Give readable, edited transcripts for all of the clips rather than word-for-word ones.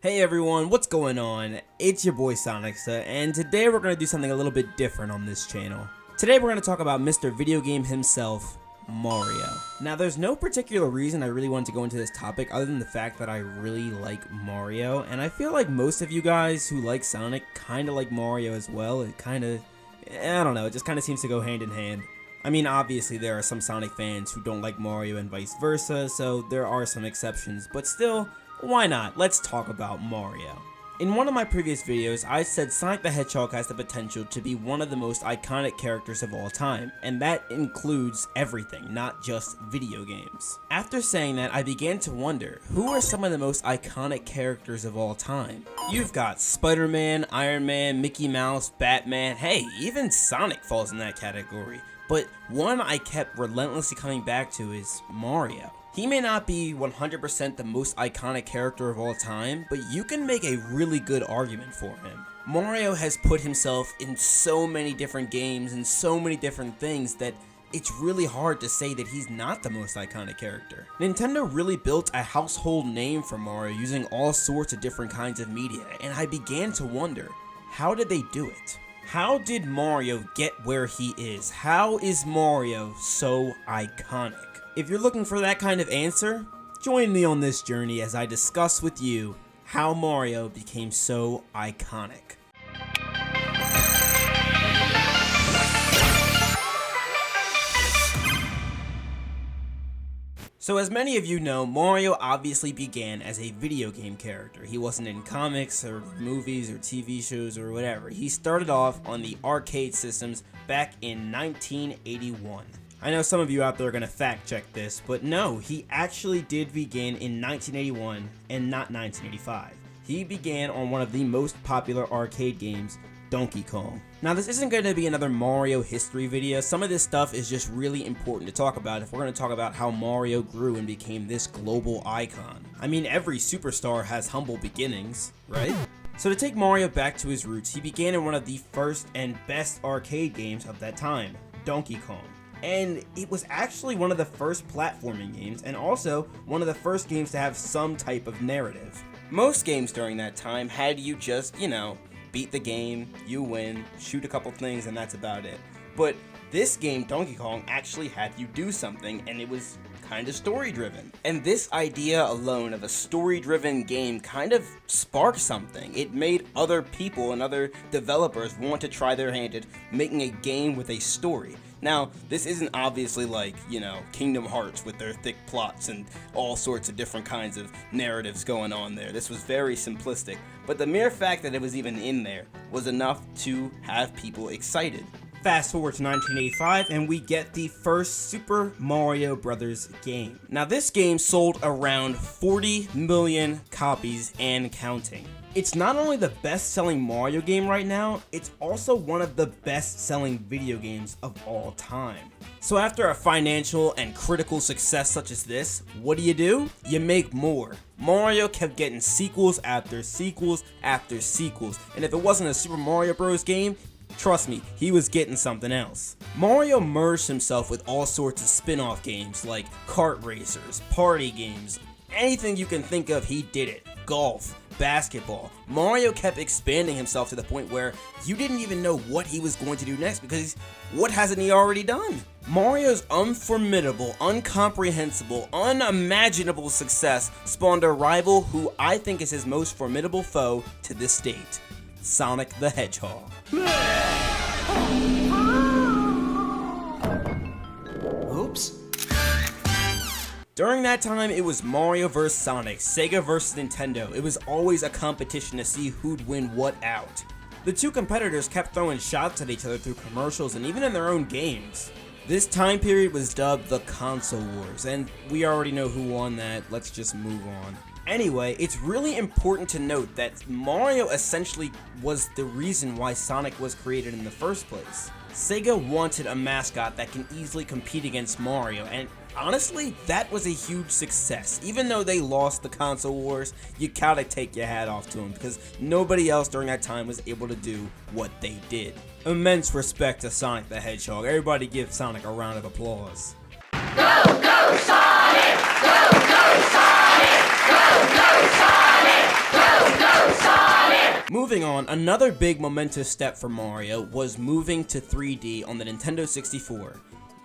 Hey everyone, what's going on? It's your boy Sonicsta, and today we're going to do something a little bit different on this channel. Today we're going to talk about Mr. Video Game himself, Mario. Now there's no particular reason I really wanted to go into this topic other than the fact that I really like Mario, and I feel like most of you guys who like Sonic kind of like Mario as well. It kind of, I don't know, it just kind of seems to go hand in hand. I mean, obviously there are some Sonic fans who don't like Mario and vice versa, so there are some exceptions, but still, why not? Let's talk about Mario. In one of my previous videos, I said Sonic the Hedgehog has the potential to be one of the most iconic characters of all time, and that includes everything, not just video games. After saying that, I began to wonder, who are some of the most iconic characters of all time? You've got Spider-Man, Iron Man, Mickey Mouse, Batman, hey, even Sonic falls in that category. But one I kept relentlessly coming back to is Mario. He may not be 100% the most iconic character of all time, but you can make a really good argument for him. Mario has put himself in so many different games and so many different things that it's really hard to say that he's not the most iconic character. Nintendo really built a household name for Mario using all sorts of different kinds of media, and I began to wonder, how did they do it? How did Mario get where he is? How is Mario so iconic? If you're looking for that kind of answer, join me on this journey as I discuss with you how Mario became so iconic. So as many of you know, Mario obviously began as a video game character. He wasn't in comics or movies or TV shows or whatever. He started off on the arcade systems back in 1981. I know some of you out there are going to fact check this, but no, he actually did begin in 1981 and not 1985. He began on one of the most popular arcade games, Donkey Kong. Now this isn't going to be another Mario history video. Some of this stuff is just really important to talk about if we're going to talk about how Mario grew and became this global icon. I mean, every superstar has humble beginnings, right? So to take Mario back to his roots, he began in one of the first and best arcade games of that time, Donkey Kong. And it was actually one of the first platforming games, and also one of the first games to have some type of narrative. Most games during that time had you just, beat the game, you win, shoot a couple things, and that's about it. But this game, Donkey Kong, actually had you do something, and it was kind of story-driven. And this idea alone of a story-driven game kind of sparked something. It made other people and other developers want to try their hand at making a game with a story. Now, this isn't obviously like, Kingdom Hearts with their thick plots and all sorts of different kinds of narratives going on there. This was very simplistic, but the mere fact that it was even in there was enough to have people excited. Fast forward to 1985 and we get the first Super Mario Bros. Game. Now this game sold around 40 million copies and counting. It's not only the best-selling Mario game right now, it's also one of the best-selling video games of all time. So after a financial and critical success such as this, what do? You make more. Mario kept getting sequels after sequels after sequels, and if it wasn't a Super Mario Bros. Game, trust me, he was getting something else. Mario merged himself with all sorts of spin-off games like kart racers, party games, anything you can think of, he did it. Golf, basketball. Mario kept expanding himself to the point where you didn't even know what he was going to do next because what hasn't he already done? Mario's unformidable, incomprehensible, unimaginable success spawned a rival who I think is his most formidable foe to this date, Sonic the Hedgehog. Oops. During that time, it was Mario vs. Sonic, Sega vs. Nintendo. It was always a competition to see who'd win what out. The two competitors kept throwing shots at each other through commercials and even in their own games. This time period was dubbed the Console Wars, and we already know who won that. Let's just move on. Anyway, it's really important to note that Mario essentially was the reason why Sonic was created in the first place. Sega wanted a mascot that can easily compete against Mario, and honestly, that was a huge success. Even though they lost the Console Wars, you gotta take your hat off to them because nobody else during that time was able to do what they did. Immense respect to Sonic the Hedgehog. Everybody give Sonic a round of applause. Go, go, Sonic! Go, go, Sonic! Go, go, Sonic! Go, go! Moving on, another big momentous step for Mario was moving to 3D on the Nintendo 64.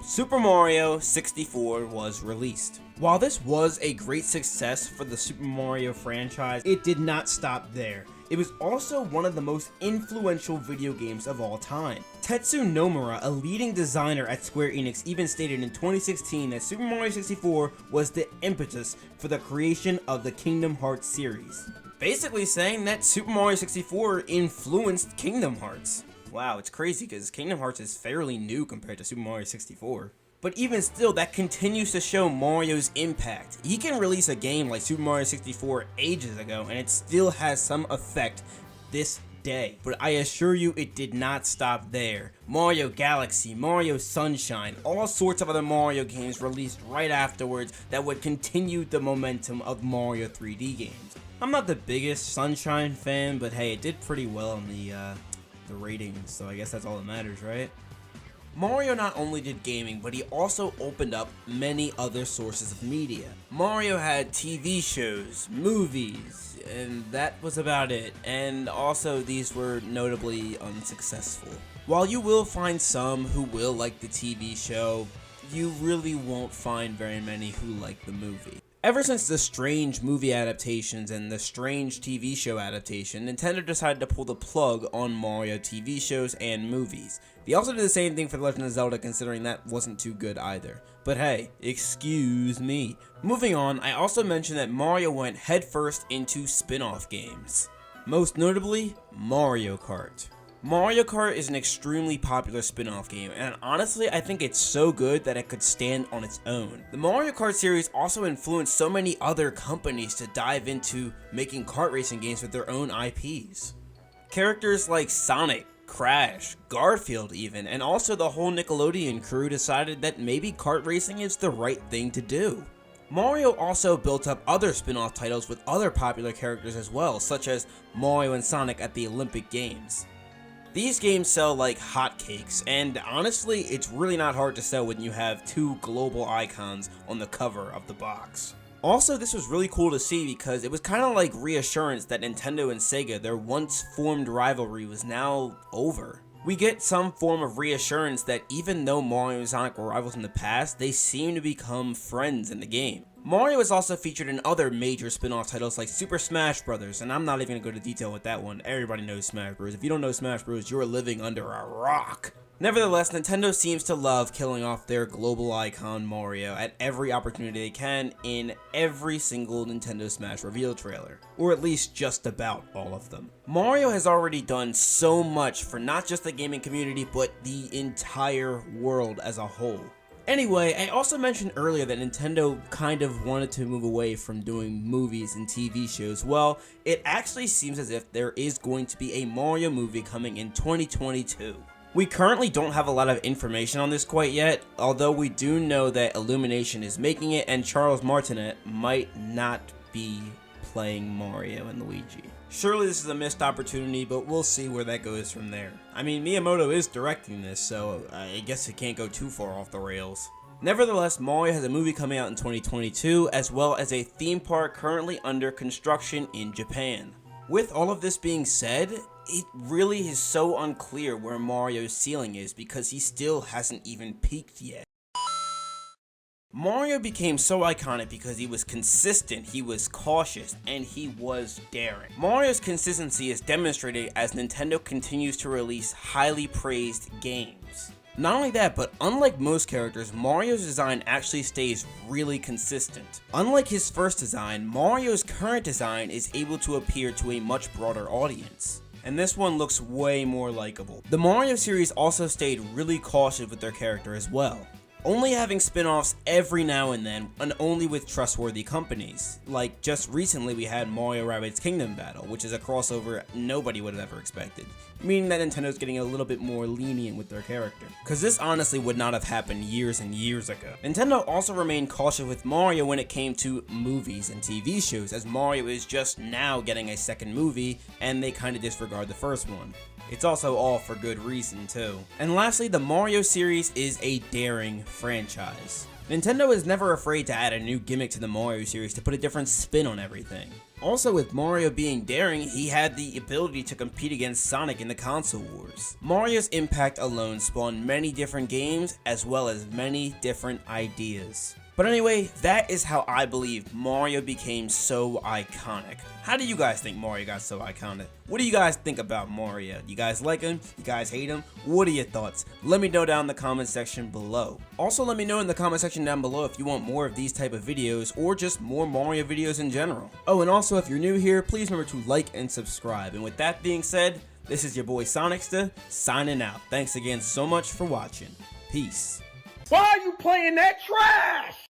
Super Mario 64 was released. While this was a great success for the Super Mario franchise, it did not stop there. It was also one of the most influential video games of all time. Tetsu Nomura, a leading designer at Square Enix, even stated in 2016 that Super Mario 64 was the impetus for the creation of the Kingdom Hearts series. Basically saying that Super Mario 64 influenced Kingdom Hearts. Wow, it's crazy because Kingdom Hearts is fairly new compared to Super Mario 64. But even still, that continues to show Mario's impact. He can release a game like Super Mario 64 ages ago and it still has some effect this day. But I assure you it did not stop there. Mario Galaxy, Mario Sunshine, all sorts of other Mario games released right afterwards that would continue the momentum of Mario 3D games. I'm not the biggest Sunshine fan, but hey, it did pretty well on the ratings, so I guess that's all that matters, right? Mario not only did gaming, but he also opened up many other sources of media. Mario had TV shows, movies, and that was about it, and also these were notably unsuccessful. While you will find some who will like the TV show, you really won't find very many who like the movie. Ever since the Strange movie adaptations and the Strange TV show adaptation, Nintendo decided to pull the plug on Mario TV shows and movies. They also did the same thing for The Legend of Zelda, considering that wasn't too good either. But hey, excuse me. Moving on, I also mentioned that Mario went headfirst into spin-off games. Most notably, Mario Kart. Mario Kart is an extremely popular spin-off game, and honestly, I think it's so good that it could stand on its own. The Mario Kart series also influenced so many other companies to dive into making kart racing games with their own IPs. Characters like Sonic, Crash, Garfield even, and also the whole Nickelodeon crew decided that maybe kart racing is the right thing to do. Mario also built up other spin-off titles with other popular characters as well, such as Mario and Sonic at the Olympic Games. These games sell like hotcakes, and honestly, it's really not hard to sell when you have two global icons on the cover of the box. Also, this was really cool to see because it was kind of like reassurance that Nintendo and Sega, their once formed rivalry, was now over. We get some form of reassurance that even though Mario and Sonic were rivals in the past, they seem to become friends in the game. Mario is also featured in other major spin-off titles like Super Smash Bros., and I'm not even going to go into detail with that one. Everybody knows Smash Bros. If you don't know Smash Bros., you're living under a rock. Nevertheless, Nintendo seems to love killing off their global icon Mario at every opportunity they can in every single Nintendo Smash reveal trailer, or at least just about all of them. Mario has already done so much for not just the gaming community, but the entire world as a whole. Anyway, I also mentioned earlier that Nintendo kind of wanted to move away from doing movies and TV shows. Well, it actually seems as if there is going to be a Mario movie coming in 2022. We currently don't have a lot of information on this quite yet, although we do know that Illumination is making it and Charles Martinet might not be playing Mario and Luigi. Surely this is a missed opportunity, but we'll see where that goes from there. I mean, Miyamoto is directing this, so I guess it can't go too far off the rails. Nevertheless, Mario has a movie coming out in 2022, as well as a theme park currently under construction in Japan. With all of this being said, it really is so unclear where Mario's ceiling is because he still hasn't even peaked yet. Mario became so iconic because he was consistent, he was cautious, and he was daring. Mario's consistency is demonstrated as Nintendo continues to release highly praised games. Not only that, but unlike most characters, Mario's design actually stays really consistent. Unlike his first design, Mario's current design is able to appeal to a much broader audience. And this one looks way more likable. The Mario series also stayed really cautious with their character as well, only having spin-offs every now and then, and only with trustworthy companies. Like, just recently we had Mario Rabbids Kingdom Battle, which is a crossover nobody would have ever expected, meaning that Nintendo's getting a little bit more lenient with their character. Cause this honestly would not have happened years and years ago. Nintendo also remained cautious with Mario when it came to movies and TV shows, as Mario is just now getting a second movie, and they kinda disregard the first one. It's also all for good reason too. And lastly, the Mario series is a daring franchise. Nintendo is never afraid to add a new gimmick to the Mario series to put a different spin on everything. Also, with Mario being daring, he had the ability to compete against Sonic in the console wars. Mario's impact alone spawned many different games as well as many different ideas. But anyway, that is how I believe Mario became so iconic. How do you guys think Mario got so iconic? What do you guys think about Mario? You guys like him? You guys hate him? What are your thoughts? Let me know down in the comment section below. Also, let me know in the comment section down below if you want more of these type of videos or just more Mario videos in general. Oh, and also if you're new here, please remember to like and subscribe. And with that being said, this is your boy Sonicsta signing out. Thanks again so much for watching. Peace. Why are you playing that trash?